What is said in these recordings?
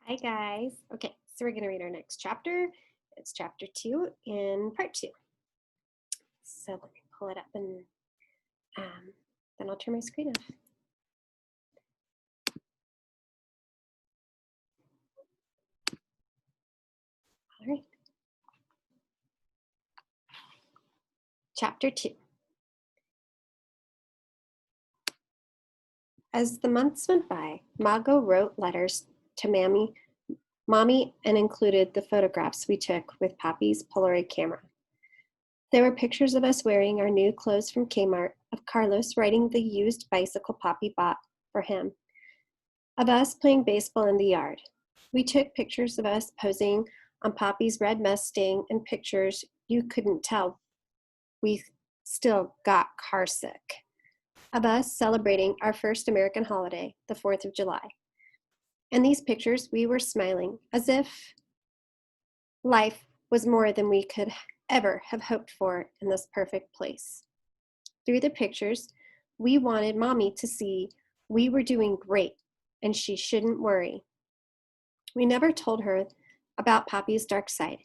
Hi, guys. Okay, so we're going to read our next chapter. It's chapter 2 in part 2. So let me pull it up and then I'll turn my screen off. All right. Chapter 2. As the months went by, Mago wrote letters to Mommy, and included the photographs we took with Papi's Polaroid camera. There were pictures of us wearing our new clothes from Kmart, of Carlos riding the used bicycle Papi bought for him, of us playing baseball in the yard. We took pictures of us posing on Papi's red Mustang and pictures you couldn't tell we still got car sick, of us celebrating our first American holiday, the 4th of July. In these pictures, we were smiling as if life was more than we could ever have hoped for in this perfect place. Through the pictures, we wanted Mommy to see we were doing great and she shouldn't worry. We never told her about Papi's dark side.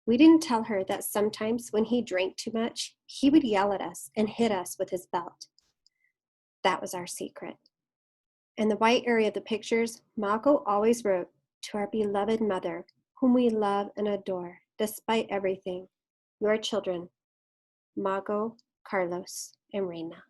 We didn't tell her that sometimes when he drank too much, he would yell at us and hit us with his belt. That was our secret. In the white area of the pictures, Mago always wrote, "To our beloved mother, whom we love and adore, despite everything, your children, Mago, Carlos, and Reina."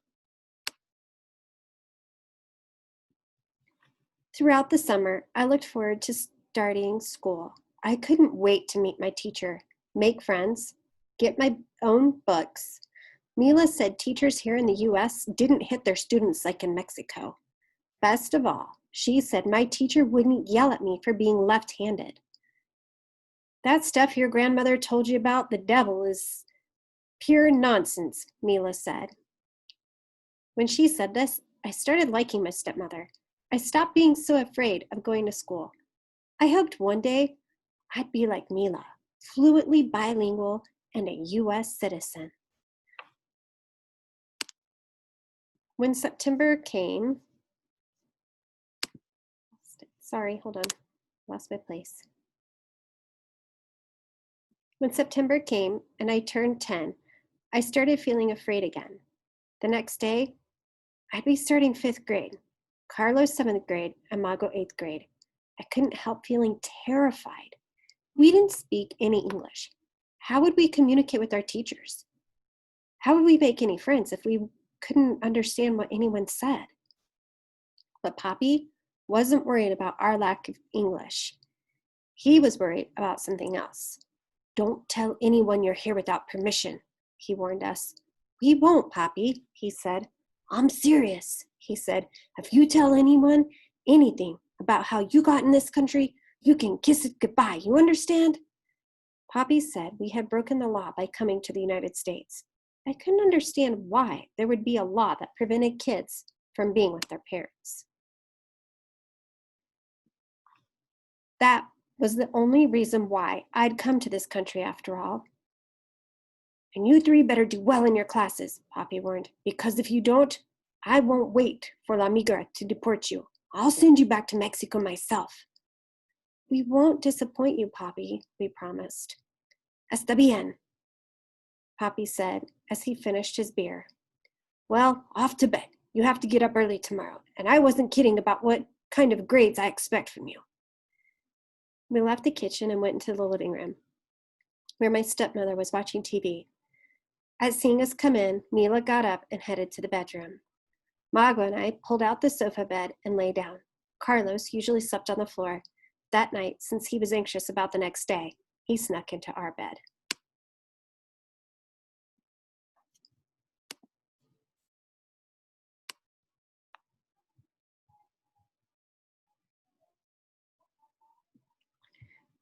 Throughout the summer, I looked forward to starting school. I couldn't wait to meet my teacher, make friends, get my own books. Mila said teachers here in the US didn't hit their students like in Mexico. Best of all, she said my teacher wouldn't yell at me for being left-handed. "That stuff your grandmother told you about the devil is pure nonsense," Mila said. When she said this, I started liking my stepmother. I stopped being so afraid of going to school. I hoped one day I'd be like Mila, fluently bilingual and a US citizen. When September came, lost my place. When September came and I turned 10, I started feeling afraid again. The next day, I'd be starting 5th grade, Carlos 7th grade, and Mago 8th grade. I couldn't help feeling terrified. We didn't speak any English. How would we communicate with our teachers? How would we make any friends if we couldn't understand what anyone said? But Papi wasn't worried about our lack of English. He was worried about something else. "Don't tell anyone you're here without permission," he warned us. "We won't, Papi," he said. "I'm serious," he said. "If you tell anyone anything about how you got in this country, you can kiss it goodbye, you understand?" Papi said we had broken the law by coming to the United States. I couldn't understand why there would be a law that prevented kids from being with their parents. That was the only reason why I'd come to this country after all. "And you three better do well in your classes," Papi warned, "because if you don't, I won't wait for La Migra to deport you. I'll send you back to Mexico myself." "We won't disappoint you, Papi," we promised. "Está bien," Papi said as he finished his beer. "Well, off to bed. You have to get up early tomorrow, and I wasn't kidding about what kind of grades I expect from you." We left the kitchen and went into the living room, where my stepmother was watching TV. At seeing us come in, Mila got up and headed to the bedroom. Mago and I pulled out the sofa bed and lay down. Carlos usually slept on the floor. That night, since he was anxious about the next day, he snuck into our bed.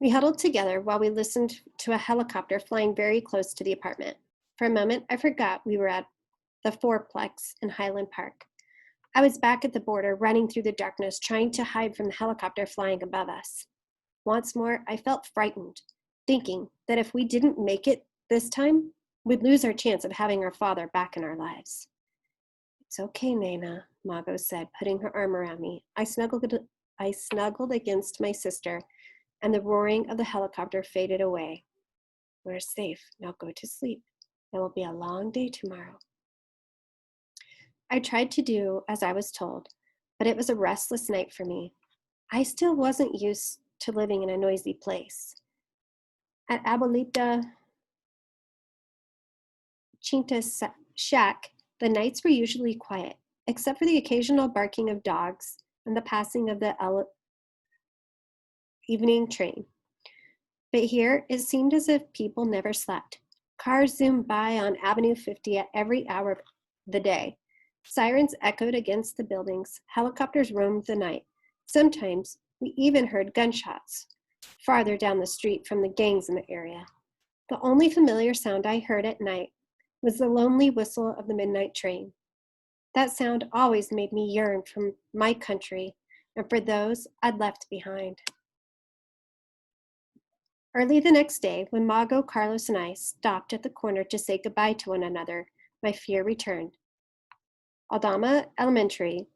We huddled together while we listened to a helicopter flying very close to the apartment. For a moment, I forgot we were at the fourplex in Highland Park. I was back at the border, running through the darkness, trying to hide from the helicopter flying above us. Once more, I felt frightened, thinking that if we didn't make it this time, we'd lose our chance of having our father back in our lives. "It's okay, Nana," Mago said, putting her arm around me. I I snuggled against my sister, and the roaring of the helicopter faded away. We're safe. Now go to sleep. It will be a long day tomorrow. I tried to do as I was told, but it was a restless night for me. I still wasn't used to living in a noisy place. At Abuelita Chinta's shack, the nights were usually quiet, except for the occasional barking of dogs and the passing of the evening train. But here, it seemed as if people never slept. Cars zoomed by on Avenue 50 at every hour of the day. Sirens echoed against the buildings. Helicopters roamed the night. Sometimes, we even heard gunshots farther down the street from the gangs in the area. The only familiar sound I heard at night was the lonely whistle of the midnight train. That sound always made me yearn for my country and for those I'd left behind. Early the next day, when Mago, Carlos, and I stopped at the corner to say goodbye to one another, my fear returned. Aldama Elementary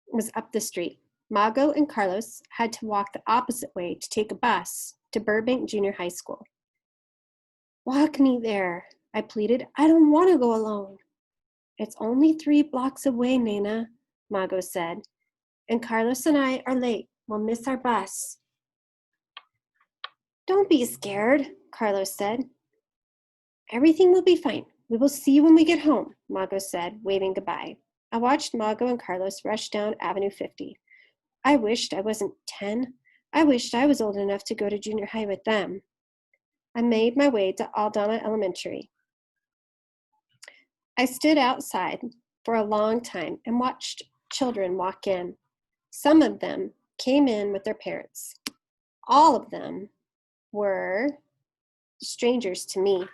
was up the street. Mago and Carlos had to walk the opposite way to take a bus to Burbank Junior High School. Walk me there, I pleaded. I don't want to go alone. It's only 3 blocks away, Nena, Mago said. And Carlos and I are late. We'll miss our bus. Don't be scared, Carlos said. Everything will be fine. We will see you when we get home, Mago said, waving goodbye. I watched Mago and Carlos rush down Avenue 50. I wished I wasn't 10. I wished I was old enough to go to junior high with them. I made my way to Aldama Elementary. I stood outside for a long time and watched children walk in. Some of them came in with their parents. All of them were strangers to me.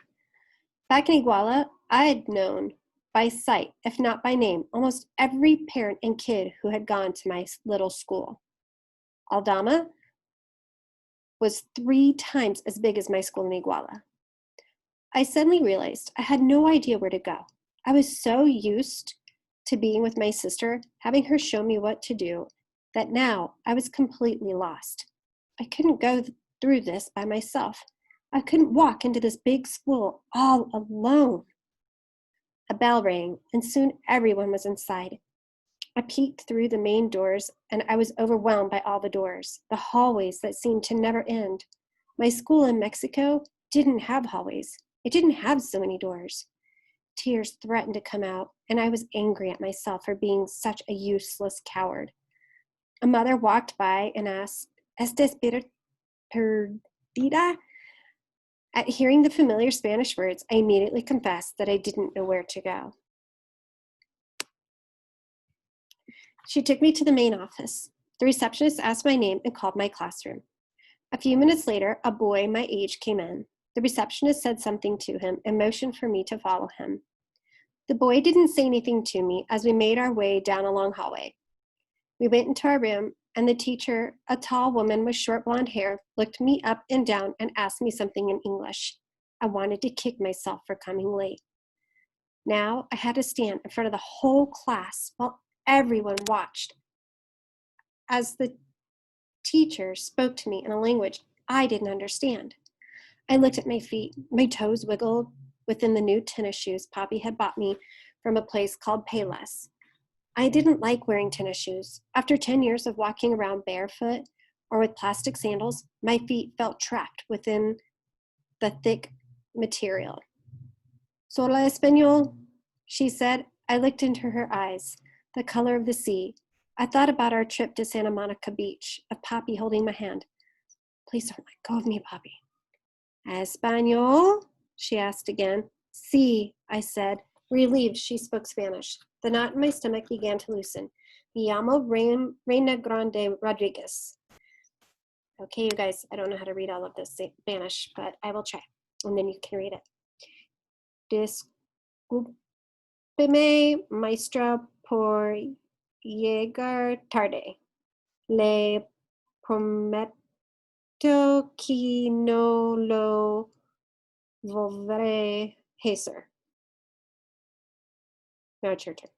Back in Iguala, I had known by sight, if not by name, almost every parent and kid who had gone to my little school. Aldama was 3 times as big as my school in Iguala. I suddenly realized I had no idea where to go. I was so used to being with my sister, having her show me what to do, that now I was completely lost. I couldn't go through this by myself. I couldn't walk into this big school all alone. A bell rang, and soon everyone was inside. I peeked through the main doors, and I was overwhelmed by all the doors, the hallways that seemed to never end. My school in Mexico didn't have hallways. It didn't have so many doors. Tears threatened to come out, and I was angry at myself for being such a useless coward. A mother walked by and asked, "Esta perdida?" At hearing the familiar Spanish words, I immediately confessed that I didn't know where to go. She took me to the main office. The receptionist asked my name and called my classroom. A few minutes later, a boy my age came in. The receptionist said something to him and motioned for me to follow him. The boy didn't say anything to me as we made our way down a long hallway. We went into our room, and the teacher, a tall woman with short blonde hair, looked me up and down and asked me something in English. I wanted to kick myself for coming late. Now I had to stand in front of the whole class while everyone watched as the teacher spoke to me in a language I didn't understand. I looked at my feet. My toes wiggled within the new tennis shoes Poppy had bought me from a place called Payless. I didn't like wearing tennis shoes. After 10 years of walking around barefoot or with plastic sandals, my feet felt trapped within the thick material. "Sola español," she said. I looked into her eyes, the color of the sea. I thought about our trip to Santa Monica Beach, of Poppy holding my hand. "Please don't let go of me, Poppy." "Español?" she asked again. "Sí," I said, relieved she spoke Spanish. The knot in my stomach began to loosen. "Me llamo Reina Grande Rodriguez." Okay, you guys, I don't know how to read all of this Spanish, but I will try, and then you can read it. "Discúlpeme, maestra, por llegar tarde. Le prometo que no lo volveré a hacer." Now it's your turn.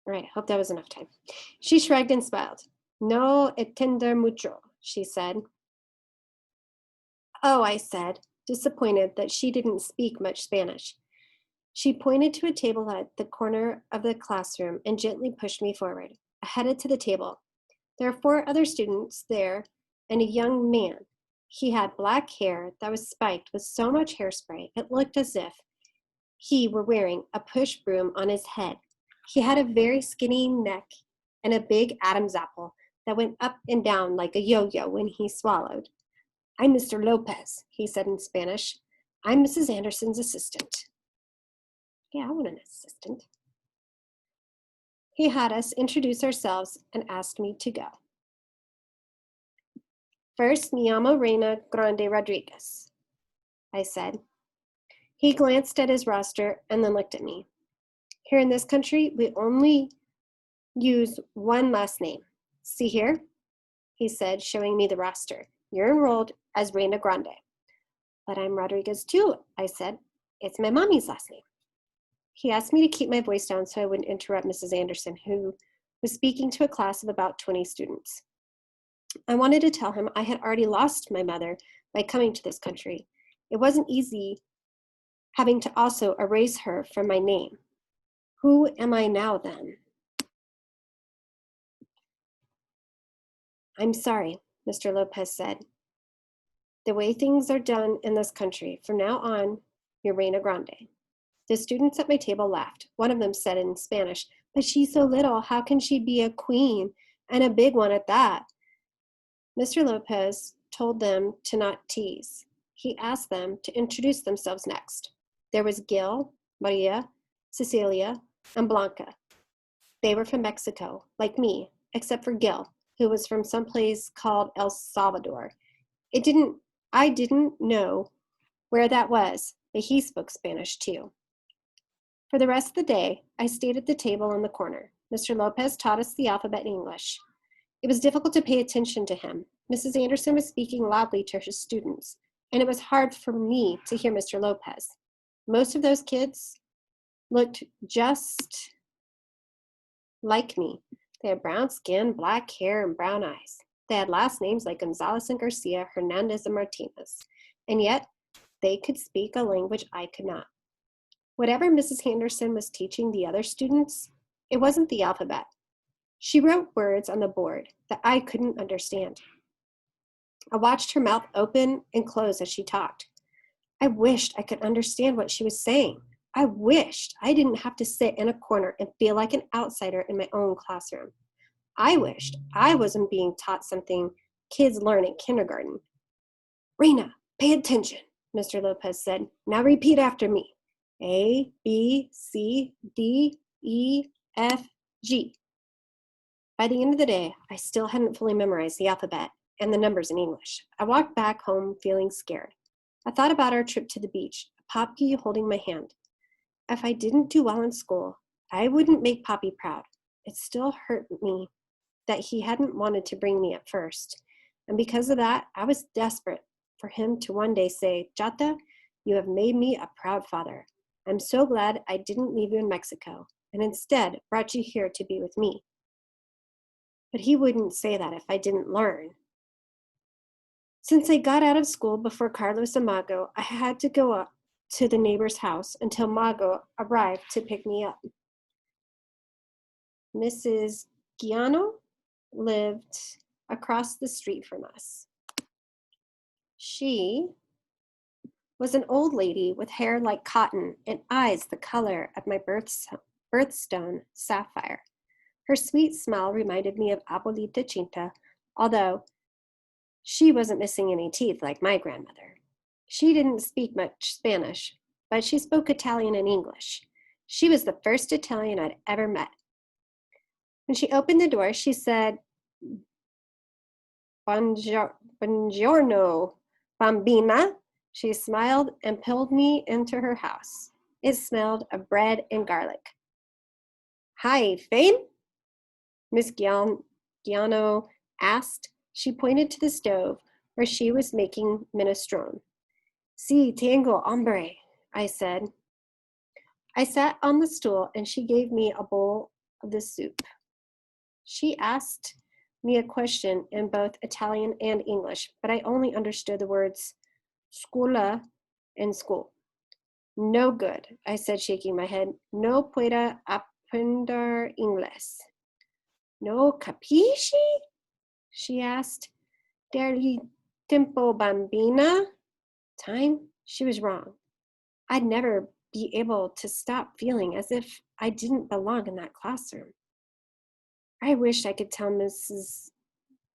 All right, hope that was enough time. She shrugged and smiled. No entender mucho, she said. Oh, I said, disappointed that she didn't speak much Spanish. She pointed to a table at the corner of the classroom and gently pushed me forward. I headed to the table. There were 4 other students there and a young man. He had black hair that was spiked with so much hairspray it looked as if he were wearing a push broom on his head. He had a very skinny neck and a big Adam's apple that went up and down like a yo-yo when he swallowed. I'm Mr. Lopez, he said in Spanish. I'm Mrs. Anderson's assistant. Yeah, I want an assistant. He had us introduce ourselves and asked me to go. First, me llamo Reina Grande Rodriguez, I said. He glanced at his roster and then looked at me. Here in this country, we only use one last name. See here? He said, showing me the roster. You're enrolled as Reina Grande. But I'm Rodriguez too, I said. It's my mommy's last name. He asked me to keep my voice down so I wouldn't interrupt Mrs. Anderson, who was speaking to a class of about 20 students. I wanted to tell him I had already lost my mother by coming to this country. It wasn't easy having to also erase her from my name. Who am I now then? I'm sorry, Mr. Lopez said. The way things are done in this country, from now on, you're Reina Grande. The students at my table laughed. One of them said in Spanish, but she's so little, how can she be a queen, and a big one at that? Mr. Lopez told them to not tease. He asked them to introduce themselves next. There was Gil, Maria, Cecilia, and Blanca. They were from Mexico, like me, except for Gil, who was from someplace called El Salvador. I didn't know where that was, but he spoke Spanish too. For the rest of the day, I stayed at the table in the corner. Mr. Lopez taught us the alphabet in English. It was difficult to pay attention to him. Mrs. Anderson was speaking loudly to her students, and it was hard for me to hear Mr. Lopez. Most of those kids looked just like me. They had brown skin, black hair, and brown eyes. They had last names like Gonzalez and Garcia, Hernandez and Martinez, and yet they could speak a language I could not. Whatever Mrs. Anderson was teaching the other students, it wasn't the alphabet. She wrote words on the board that I couldn't understand. I watched her mouth open and close as she talked. I wished I could understand what she was saying. I wished I didn't have to sit in a corner and feel like an outsider in my own classroom. I wished I wasn't being taught something kids learn in kindergarten. Reina, pay attention, Mr. Lopez said. Now repeat after me. A, B, C, D, E, F, G. By the end of the day, I still hadn't fully memorized the alphabet and the numbers in English. I walked back home feeling scared. I thought about our trip to the beach, Poppy holding my hand. If I didn't do well in school, I wouldn't make Poppy proud. It still hurt me that he hadn't wanted to bring me at first. And because of that, I was desperate for him to one day say, Jata, you have made me a proud father. I'm so glad I didn't leave you in Mexico and instead brought you here to be with me. But he wouldn't say that if I didn't learn. Since I got out of school before Carlos and Mago, I had to go up to the neighbor's house until Mago arrived to pick me up. Mrs. Giano lived across the street from us. She was an old lady with hair like cotton and eyes the color of my birthstone sapphire. Her sweet smile reminded me of Abuelita Chinta, although she wasn't missing any teeth like my grandmother. She didn't speak much Spanish, but she spoke Italian and English. She was the first Italian I'd ever met. When she opened the door, she said, Buongiorno, bambina. She smiled and pulled me into her house. It smelled of bread and garlic. Hi, Fane? Miss Giano asked. She pointed to the stove where she was making minestrone. Si, tengo hambre, I said. I sat on the stool and she gave me a bowl of the soup. She asked me a question in both Italian and English, but I only understood the words scuola and school. No good, I said, shaking my head. No puedo aprender inglés. No capisci? She asked. Del tempo bambina? Time? She was wrong. I'd never be able to stop feeling as if I didn't belong in that classroom. I wished I could tell Mrs.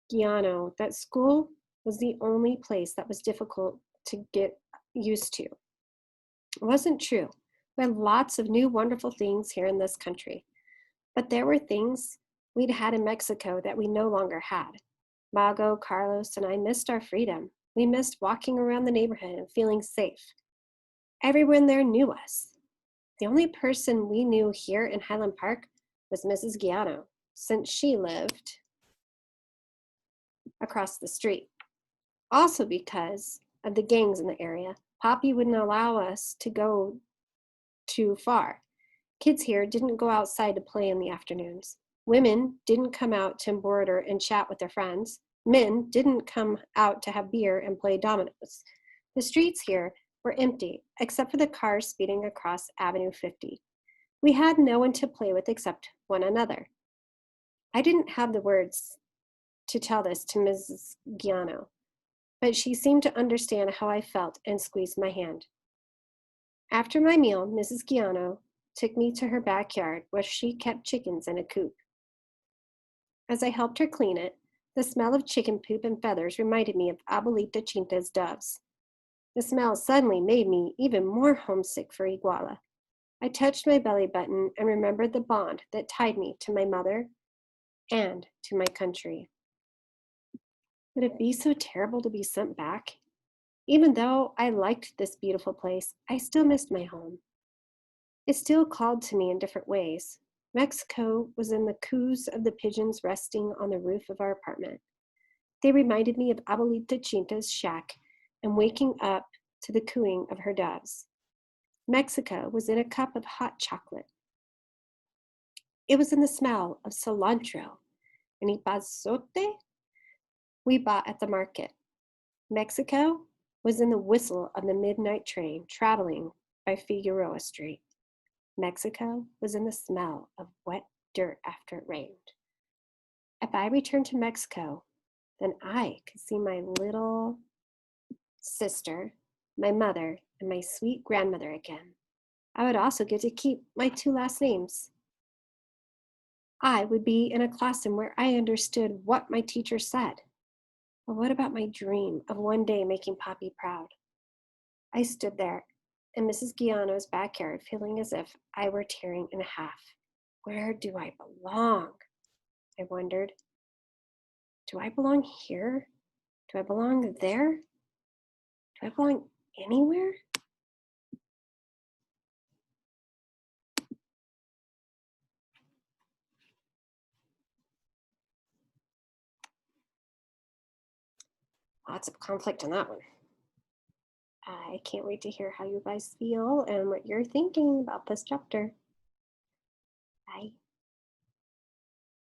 Giano that school was the only place that was difficult to get used to. It wasn't true. We had lots of new wonderful things here in this country, but there were things we'd had in Mexico that we no longer had. Mago, Carlos, and I missed our freedom. We missed walking around the neighborhood and feeling safe. Everyone there knew us. The only person we knew here in Highland Park was Mrs. Giano, since she lived across the street. Also because of the gangs in the area, Poppy wouldn't allow us to go too far. Kids here didn't go outside to play in the afternoons. Women didn't come out to embroider and chat with their friends. Men didn't come out to have beer and play dominoes. The streets here were empty, except for the cars speeding across Avenue 50. We had no one to play with except one another. I didn't have the words to tell this to Mrs. Giano, but she seemed to understand how I felt and squeezed my hand. After my meal, Mrs. Giano took me to her backyard where she kept chickens in a coop. As I helped her clean it, the smell of chicken poop and feathers reminded me of Abuelita Chinta's doves. The smell suddenly made me even more homesick for Iguala. I touched my belly button and remembered the bond that tied me to my mother and to my country. Would it be so terrible to be sent back? Even though I liked this beautiful place, I still missed my home. It still called to me in different ways. Mexico was in the coos of the pigeons resting on the roof of our apartment. They reminded me of Abuelita Chinta's shack and waking up to the cooing of her doves. Mexico was in a cup of hot chocolate. It was in the smell of cilantro and epazote we bought at the market. Mexico was in the whistle of the midnight train traveling by Figueroa Street. Mexico was in the smell of wet dirt after it rained. If I returned to Mexico, then I could see my little sister, my mother, and my sweet grandmother again. I would also get to keep my 2 last names. I would be in a classroom where I understood what my teacher said. But what about my dream of one day making Poppy proud? I stood there in Mrs. Giano's backyard, feeling as if I were tearing in half. Where do I belong? I wondered. Do I belong here? Do I belong there? Do I belong anywhere? Lots of conflict in that one. I can't wait to hear how you guys feel and what you're thinking about this chapter.